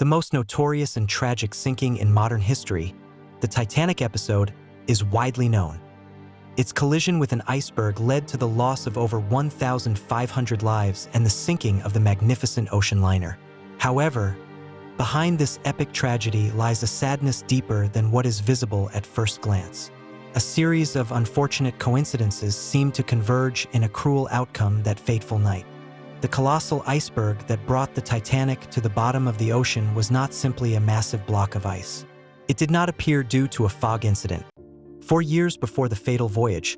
The most notorious and tragic sinking in modern history, the Titanic episode, is widely known. Its collision with an iceberg led to the loss of over 1,500 lives and the sinking of the magnificent ocean liner. However, behind this epic tragedy lies a sadness deeper than what is visible at first glance. A series of unfortunate coincidences seemed to converge in a cruel outcome that fateful night. The colossal iceberg that brought the Titanic to the bottom of the ocean was not simply a massive block of ice. It did not appear due to a fog incident. 4 years before the fatal voyage,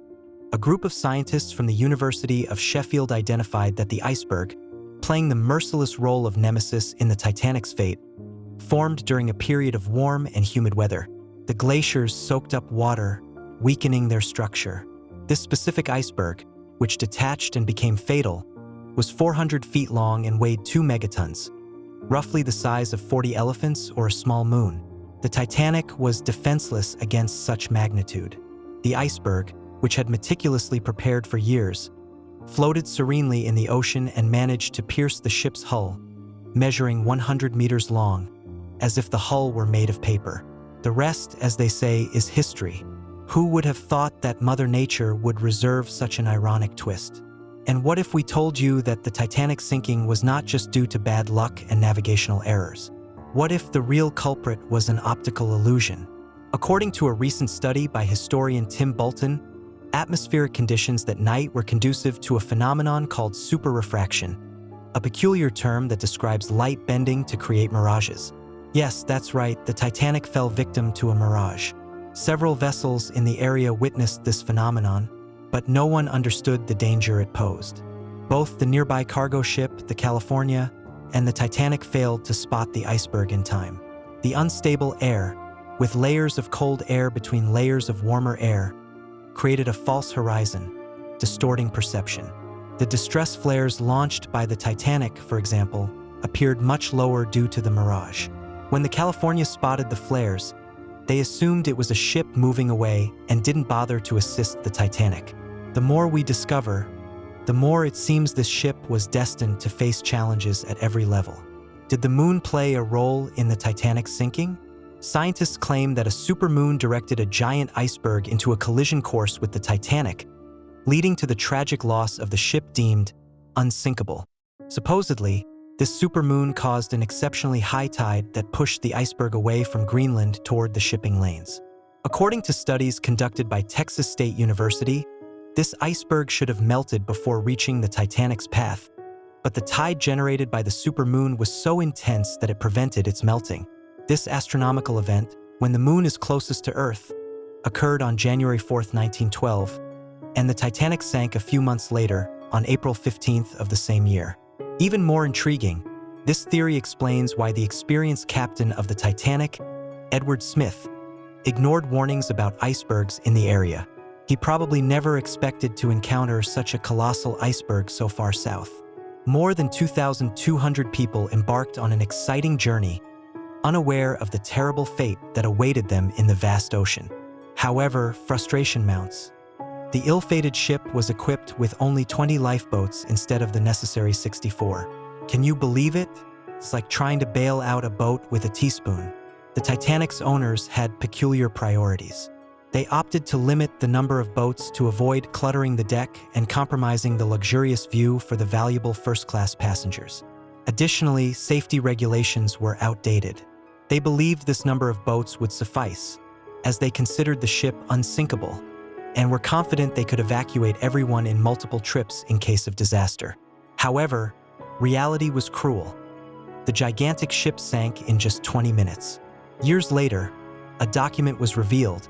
a group of scientists from the University of Sheffield identified that the iceberg, playing the merciless role of nemesis in the Titanic's fate, formed during a period of warm and humid weather. The glaciers soaked up water, weakening their structure. This specific iceberg, which detached and became fatal, was 400 feet long and weighed 2 megatons, roughly the size of 40 elephants or a small moon. The Titanic was defenseless against such magnitude. The iceberg, which had meticulously prepared for years, floated serenely in the ocean and managed to pierce the ship's hull, measuring 100 meters long, as if the hull were made of paper. The rest, as they say, is history. Who would have thought that Mother Nature would reserve such an ironic twist? And what if we told you that the Titanic sinking was not just due to bad luck and navigational errors? What if the real culprit was an optical illusion? According to a recent study by historian Tim Bolton, atmospheric conditions that night were conducive to a phenomenon called superrefraction, a peculiar term that describes light bending to create mirages. Yes, that's right, the Titanic fell victim to a mirage. Several vessels in the area witnessed this phenomenon, but no one understood the danger it posed. Both the nearby cargo ship, the California, and the Titanic failed to spot the iceberg in time. The unstable air, with layers of cold air between layers of warmer air, created a false horizon, distorting perception. The distress flares launched by the Titanic, for example, appeared much lower due to the mirage. When the California spotted the flares, they assumed it was a ship moving away and didn't bother to assist the Titanic. The more we discover, the more it seems this ship was destined to face challenges at every level. Did the moon play a role in the Titanic's sinking? Scientists claim that a supermoon directed a giant iceberg into a collision course with the Titanic, leading to the tragic loss of the ship deemed unsinkable. Supposedly, this supermoon caused an exceptionally high tide that pushed the iceberg away from Greenland toward the shipping lanes. According to studies conducted by Texas State University, this iceberg should have melted before reaching the Titanic's path, but the tide generated by the supermoon was so intense that it prevented its melting. This astronomical event, when the moon is closest to Earth, occurred on January 4, 1912, and the Titanic sank a few months later, on April 15th of the same year. Even more intriguing, this theory explains why the experienced captain of the Titanic, Edward Smith, ignored warnings about icebergs in the area. He probably never expected to encounter such a colossal iceberg so far south. More than 2,200 people embarked on an exciting journey, unaware of the terrible fate that awaited them in the vast ocean. However, frustration mounts. The ill-fated ship was equipped with only 20 lifeboats instead of the necessary 64. Can you believe it? It's like trying to bail out a boat with a teaspoon. The Titanic's owners had peculiar priorities. They opted to limit the number of boats to avoid cluttering the deck and compromising the luxurious view for the valuable first-class passengers. Additionally, safety regulations were outdated. They believed this number of boats would suffice, as they considered the ship unsinkable, and were confident they could evacuate everyone in multiple trips in case of disaster. However, reality was cruel. The gigantic ship sank in just 20 minutes. Years later, a document was revealed,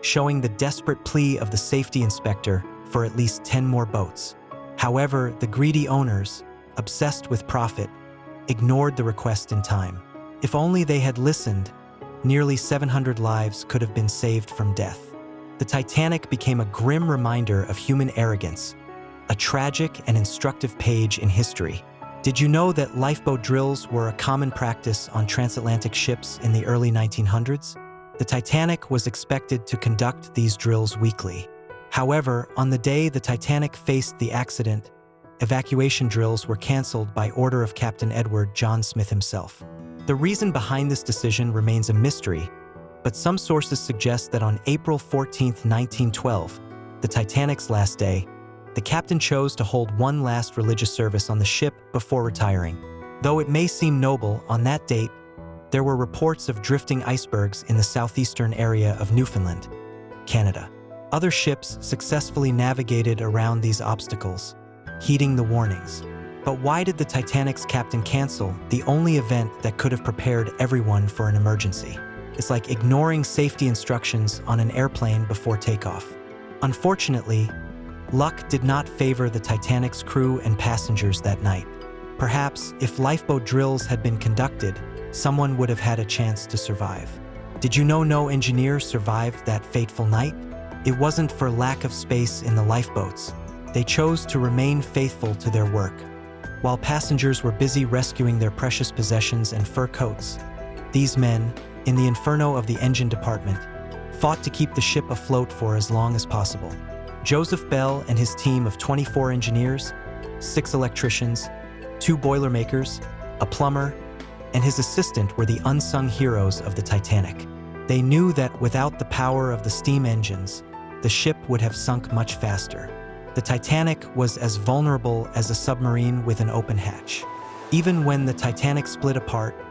showing the desperate plea of the safety inspector for at least 10 more boats. However, the greedy owners, obsessed with profit, ignored the request in time. If only they had listened, nearly 700 lives could have been saved from death. The Titanic became a grim reminder of human arrogance, a tragic and instructive page in history. Did you know that lifeboat drills were a common practice on transatlantic ships in the early 1900s? The Titanic was expected to conduct these drills weekly. However, on the day the Titanic faced the accident, evacuation drills were canceled by order of Captain Edward John Smith himself. The reason behind this decision remains a mystery, but some sources suggest that on April 14, 1912, the Titanic's last day, the captain chose to hold one last religious service on the ship before retiring. Though it may seem noble, on that date, there were reports of drifting icebergs in the southeastern area of Newfoundland, Canada. Other ships successfully navigated around these obstacles, heeding the warnings. But why did the Titanic's captain cancel the only event that could have prepared everyone for an emergency? It's like ignoring safety instructions on an airplane before takeoff. Unfortunately, luck did not favor the Titanic's crew and passengers that night. Perhaps, if lifeboat drills had been conducted, someone would have had a chance to survive. Did you know no engineer survived that fateful night? It wasn't for lack of space in the lifeboats. They chose to remain faithful to their work. While passengers were busy rescuing their precious possessions and fur coats, these men, in the inferno of the engine department, fought to keep the ship afloat for as long as possible. Joseph Bell and his team of 24 engineers, 6 electricians, 2 boilermakers, a plumber, and his assistant were the unsung heroes of the Titanic. They knew that without the power of the steam engines, the ship would have sunk much faster. The Titanic was as vulnerable as a submarine with an open hatch. Even when the Titanic split apart,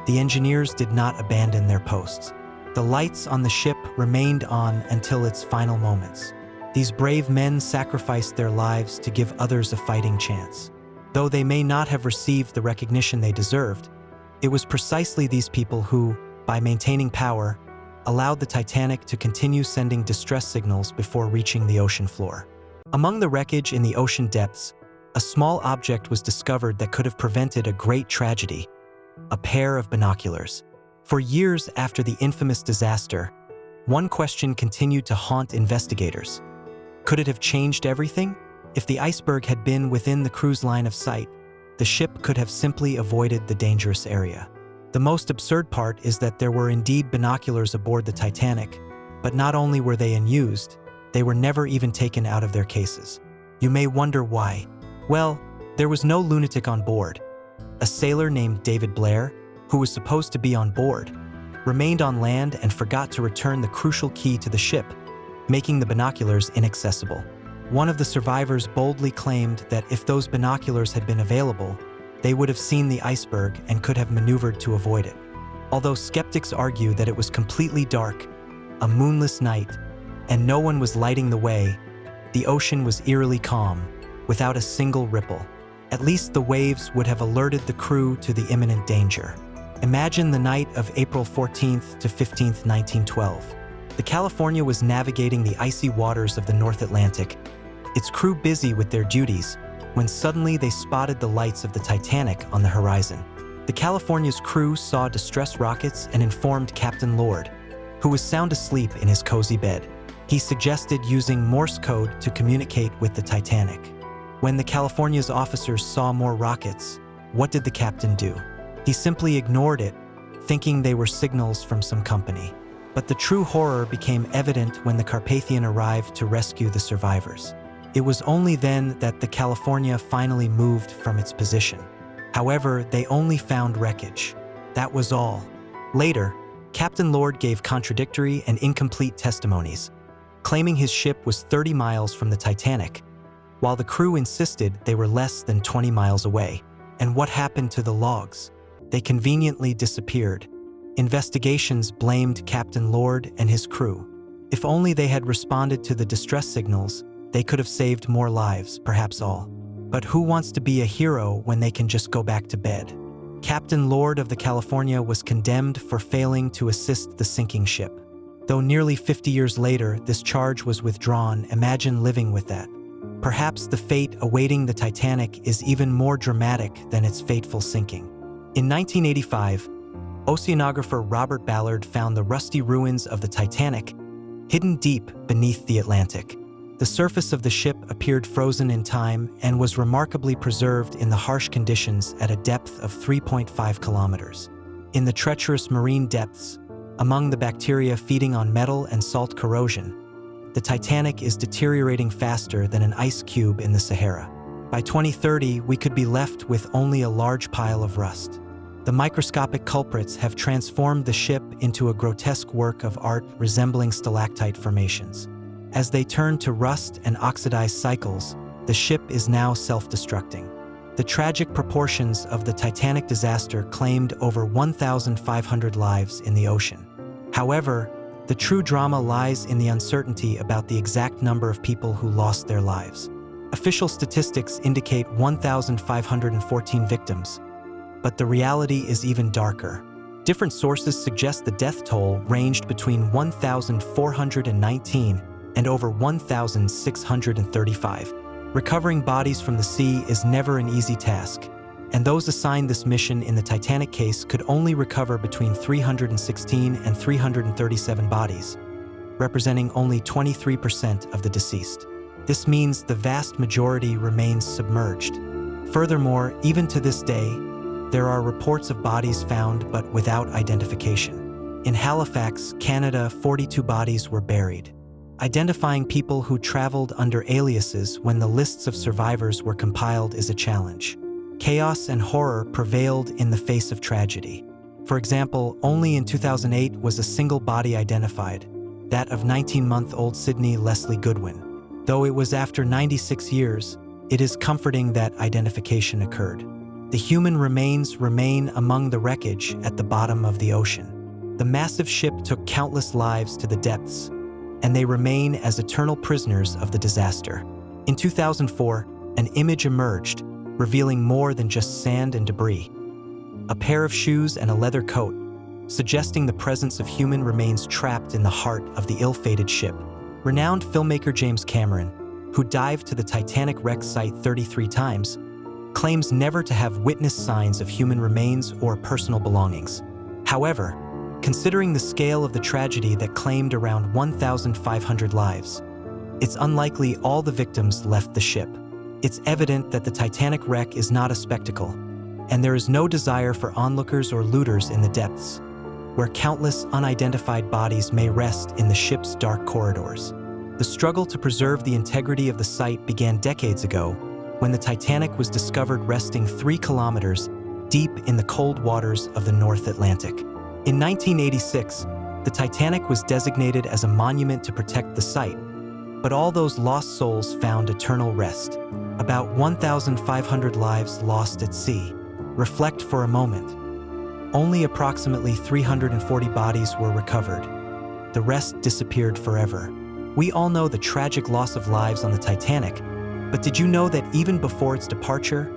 the engineers did not abandon their posts. The lights on the ship remained on until its final moments. These brave men sacrificed their lives to give others a fighting chance. Though they may not have received the recognition they deserved, it was precisely these people who, by maintaining power, allowed the Titanic to continue sending distress signals before reaching the ocean floor. Among the wreckage in the ocean depths, a small object was discovered that could have prevented a great tragedy: a pair of binoculars. For years after the infamous disaster, one question continued to haunt investigators. Could it have changed everything? If the iceberg had been within the crew's line of sight, the ship could have simply avoided the dangerous area. The most absurd part is that there were indeed binoculars aboard the Titanic, but not only were they unused, they were never even taken out of their cases. You may wonder why. Well, there was no lunatic on board. A sailor named David Blair, who was supposed to be on board, remained on land and forgot to return the crucial key to the ship, making the binoculars inaccessible. One of the survivors boldly claimed that if those binoculars had been available, they would have seen the iceberg and could have maneuvered to avoid it. Although skeptics argue that it was completely dark, a moonless night, and no one was lighting the way, the ocean was eerily calm, without a single ripple. At least the waves would have alerted the crew to the imminent danger. Imagine the night of April 14th to 15th, 1912. The California was navigating the icy waters of the North Atlantic, its crew busy with their duties, when suddenly they spotted the lights of the Titanic on the horizon. The California's crew saw distress rockets and informed Captain Lord, who was sound asleep in his cozy bed. He suggested using Morse code to communicate with the Titanic. When the California's officers saw more rockets, what did the captain do? He simply ignored it, thinking they were signals from some company. But the true horror became evident when the Carpathian arrived to rescue the survivors. It was only then that the California finally moved from its position. However, they only found wreckage. That was all. Later, Captain Lord gave contradictory and incomplete testimonies, claiming his ship was 30 miles from the Titanic, while the crew insisted they were less than 20 miles away. And what happened to the logs? They conveniently disappeared. Investigations blamed Captain Lord and his crew. If only they had responded to the distress signals, they could have saved more lives, perhaps all. But who wants to be a hero when they can just go back to bed? Captain Lord of the California was condemned for failing to assist the sinking ship. Though nearly 50 years later, this charge was withdrawn. Imagine living with that. Perhaps the fate awaiting the Titanic is even more dramatic than its fateful sinking. In 1985, oceanographer Robert Ballard found the rusty ruins of the Titanic hidden deep beneath the Atlantic. The surface of the ship appeared frozen in time and was remarkably preserved in the harsh conditions at a depth of 3.5 kilometers. In the treacherous marine depths, among the bacteria feeding on metal and salt corrosion, the Titanic is deteriorating faster than an ice cube in the Sahara. By 2030, we could be left with only a large pile of rust. The microscopic culprits have transformed the ship into a grotesque work of art resembling stalactite formations. As they turn to rust and oxidize cycles, the ship is now self-destructing. The tragic proportions of the Titanic disaster claimed over 1,500 lives in the ocean. However, the true drama lies in the uncertainty about the exact number of people who lost their lives. Official statistics indicate 1,514 victims, but the reality is even darker. Different sources suggest the death toll ranged between 1,419 and over 1,635. Recovering bodies from the sea is never an easy task, and those assigned this mission in the Titanic case could only recover between 316 and 337 bodies, representing only 23% of the deceased. This means the vast majority remains submerged. Furthermore, even to this day, there are reports of bodies found but without identification. In Halifax, Canada, 42 bodies were buried. Identifying people who traveled under aliases when the lists of survivors were compiled is a challenge. Chaos and horror prevailed in the face of tragedy. For example, only in 2008 was a single body identified, that of 19-month-old Sydney Leslie Goodwin. Though it was after 96 years, it is comforting that identification occurred. The human remains remain among the wreckage at the bottom of the ocean. The massive ship took countless lives to the depths, and they remain as eternal prisoners of the disaster. In 2004, an image emerged, revealing more than just sand and debris. A pair of shoes and a leather coat, suggesting the presence of human remains trapped in the heart of the ill-fated ship. Renowned filmmaker James Cameron, who dived to the Titanic wreck site 33 times, claims never to have witnessed signs of human remains or personal belongings. However, considering the scale of the tragedy that claimed around 1,500 lives, it's unlikely all the victims left the ship. It's evident that the Titanic wreck is not a spectacle, and there is no desire for onlookers or looters in the depths, where countless unidentified bodies may rest in the ship's dark corridors. The struggle to preserve the integrity of the site began decades ago, when the Titanic was discovered resting 3 kilometers deep in the cold waters of the North Atlantic. In 1986, the Titanic was designated as a monument to protect the site, but all those lost souls found eternal rest. About 1,500 lives lost at sea. Reflect for a moment. Only approximately 340 bodies were recovered. The rest disappeared forever. We all know the tragic loss of lives on the Titanic, but did you know that even before its departure,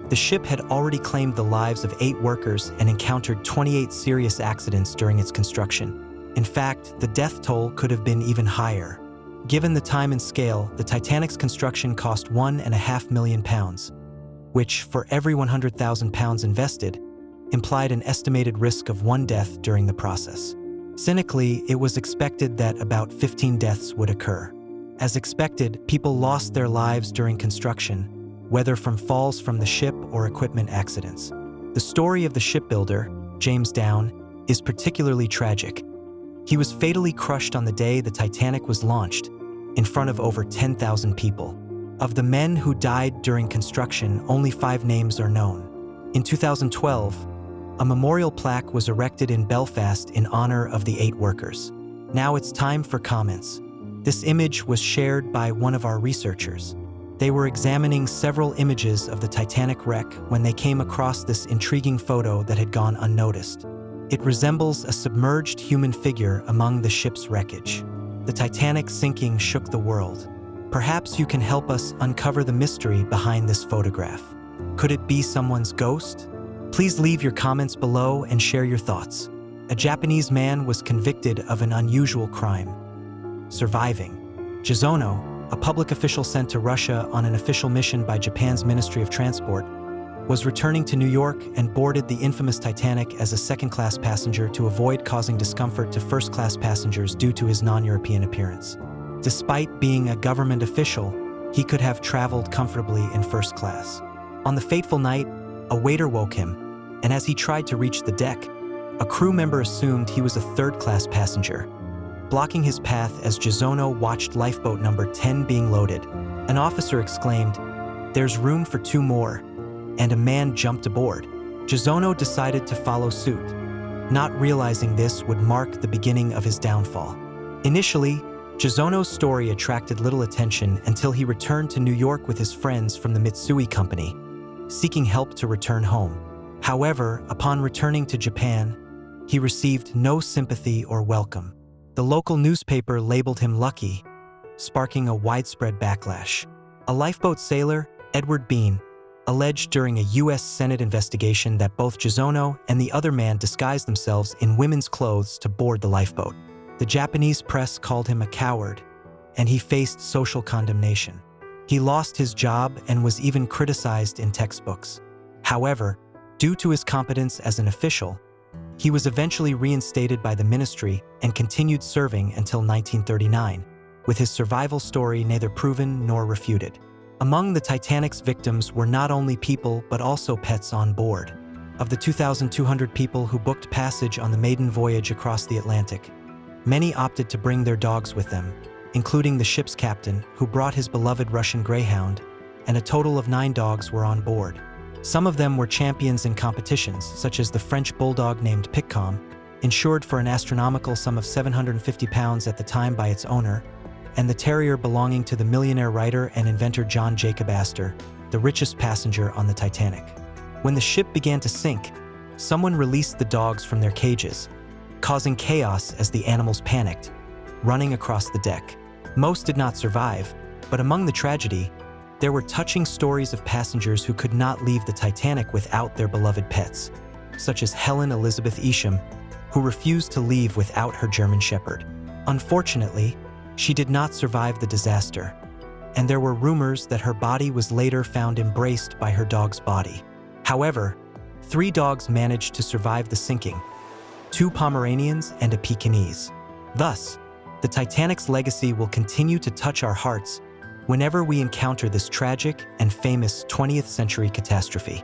the ship had already claimed the lives of 8 workers and encountered 28 serious accidents during its construction? In fact, the death toll could have been even higher. Given the time and scale, the Titanic's construction cost £1.5 million, which, for every £100,000 invested, implied an estimated risk of 1 death during the process. Cynically, it was expected that about 15 deaths would occur. As expected, people lost their lives during construction, whether from falls from the ship or equipment accidents. The story of the shipbuilder, James Downe, is particularly tragic. He was fatally crushed on the day the Titanic was launched, in front of over 10,000 people. Of the men who died during construction, only 5 names are known. In 2012, a memorial plaque was erected in Belfast in honor of the 8 workers. Now it's time for comments. This image was shared by one of our researchers. They were examining several images of the Titanic wreck when they came across this intriguing photo that had gone unnoticed. It resembles a submerged human figure among the ship's wreckage. The Titanic sinking shook the world. Perhaps you can help us uncover the mystery behind this photograph. Could it be someone's ghost? Please leave your comments below and share your thoughts. A Japanese man was convicted of an unusual crime: surviving. Jizono, a public official sent to Russia on an official mission by Japan's Ministry of Transport, was returning to New York and boarded the infamous Titanic as a second-class passenger to avoid causing discomfort to first-class passengers due to his non-European appearance. Despite being a government official, he could have traveled comfortably in first class. On the fateful night, a waiter woke him, and as he tried to reach the deck, a crew member assumed he was a third-class passenger, blocking his path as Jizono watched lifeboat number 10 being loaded. An officer exclaimed, "There's room for 2 more," and a man jumped aboard. Gisono decided to follow suit, not realizing this would mark the beginning of his downfall. Initially, Gisono's story attracted little attention until he returned to New York with his friends from the Mitsui Company, seeking help to return home. However, upon returning to Japan, he received no sympathy or welcome. The local newspaper labeled him lucky, sparking a widespread backlash. A lifeboat sailor, Edward Bean, alleged during a U.S. Senate investigation that both Gisono and the other man disguised themselves in women's clothes to board the lifeboat. The Japanese press called him a coward, and he faced social condemnation. He lost his job and was even criticized in textbooks. However, due to his competence as an official, he was eventually reinstated by the ministry and continued serving until 1939, with his survival story neither proven nor refuted. Among the Titanic's victims were not only people but also pets on board. Of the 2,200 people who booked passage on the maiden voyage across the Atlantic, many opted to bring their dogs with them, including the ship's captain, who brought his beloved Russian Greyhound, and a total of 9 dogs were on board. Some of them were champions in competitions, such as the French bulldog named Pitcom, insured for an astronomical sum of 750 pounds at the time by its owner, and the terrier belonging to the millionaire writer and inventor John Jacob Astor, the richest passenger on the Titanic. When the ship began to sink, someone released the dogs from their cages, causing chaos as the animals panicked, running across the deck. Most did not survive, but among the tragedy, there were touching stories of passengers who could not leave the Titanic without their beloved pets, such as Helen Elizabeth Isham, who refused to leave without her German Shepherd. Unfortunately, she did not survive the disaster, and there were rumors that her body was later found embraced by her dog's body. However, 3 dogs managed to survive the sinking, 2 Pomeranians and a Pekingese. Thus, the Titanic's legacy will continue to touch our hearts whenever we encounter this tragic and famous 20th century catastrophe.